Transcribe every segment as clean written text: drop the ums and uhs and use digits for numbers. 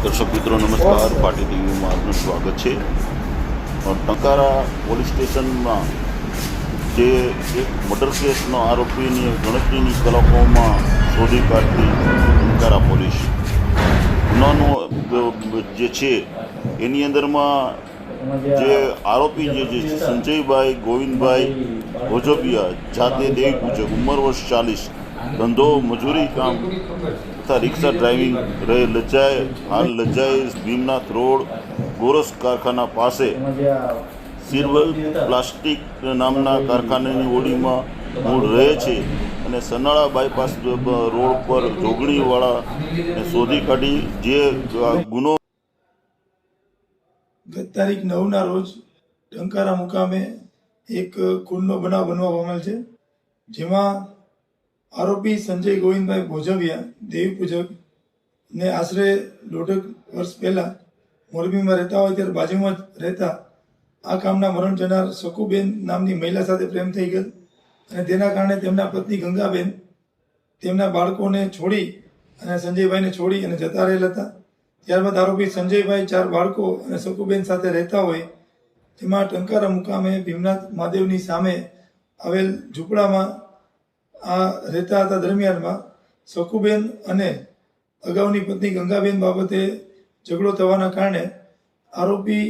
દર્શક મિત્રો નમસ્કાર, પાટી ટીવીમાં આપનું સ્વાગત છે। ટંકારા પોલીસ સ્ટેશનમાં જે એક મર્ડર કેસનો આરોપીની ગણતરીની કલાકોમાં શોધી કાઢતી ટંકારા પોલીસ ગુનાનો જે છે એની અંદરમાં જે આરોપી જે સંજયભાઈ ગોવિંદભાઈ ભોજપિયા, જાતે દેવી પૂજક, ઉંમર વર્ષ 40, ધંધો મજૂરી કામ તથા રિક્ષા ડ્રાઇવિંગ, રહે લજાય, હાલ લજાય ભીમનાથ રોડ ગોરસ કારખાના પાસે સિલ્વર પ્લાસ્ટિક નામના કારખાનાની ઓડીમાં મૂળ રહે છે અને સનાળા બાયપાસ રોડ પર જોગણીવાળાને શોધી કાઢી જે ગુનો ગત તારીખ 9ના રોજ ટંકારા મુકામે એક ખૂનનો બનાવ બનવા પામેલ છે, જેમાં આરોપી સંજય ગોવિંદભાઈ ભોજવિયા, દેવી પૂજક ને આશરે 1.5 વર્ષ પહેલાં મોરબીમાં રહેતા હોય ત્યારે બાજુમાં જ રહેતા આ કામના મરણ જનાર શકુબેન નામની મહિલા સાથે પ્રેમ થઈ ગયેલ અને તેના કારણે તેમના પત્ની ગંગાબેન તેમના બાળકોને છોડી અને સંજયભાઈને છોડી અને જતા રહેલ હતા। ત્યારબાદ આરોપી સંજયભાઈ 4 બાળકો અને શકુબેન સાથે રહેતા હોય તેમાં ટંકારા મુકામે ભીમનાથ મહાદેવની સામે આવેલ ઝૂંપડામાં આ રહેતા હતા દરમિયાનમાં શકુબેન અને અગાઉની પત્ની ગંગાબેન બાબતે ઝઘડો થવાના કારણે આરોપી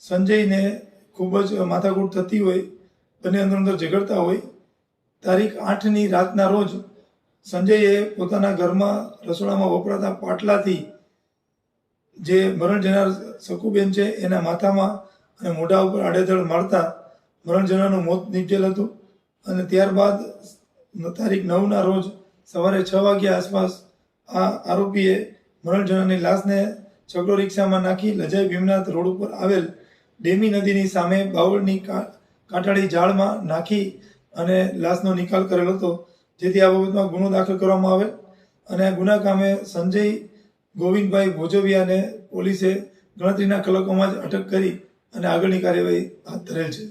સંજયને ખૂબ જ માથાકૂટ થતી હોય, બંને અંદર ઝઘડતા હોય। તારીખ 8ની રાતના રોજ સંજયે પોતાના ઘરમાં રસોડામાં વપરાતા પાટલાથી જે મરણ જનાર શકુબેન છે એના માથામાં અને મોઢા ઉપર આડેધડ મારતા મરણ જનારનું મોત નીપજેલ હતું અને ત્યારબાદ તારીખ 9ના રોજ સવારે 6 વાગ્યા આસપાસ આ આરોપીએ મરણ જનારની લાશને છકડો રિક્ષામાં નાખી લજાઈ ભીમનાથ રોડ ઉપર આવેલ ડેમી નદીની સામે બાવળની કાંટાળી જાળમાં નાખી અને લાશનો નિકાલ કરેલો હતો, જેથી આ બાબતમાં ગુનો દાખલ કરવામાં આવેલ અને આ ગુના કામે સંજય ગોવિંદભાઈ ભોજવિયાને પોલીસે ગણતરીના કલાકોમાં જ અટક કરી અને આગળની કાર્યવાહી હાથ ધરેલ છે।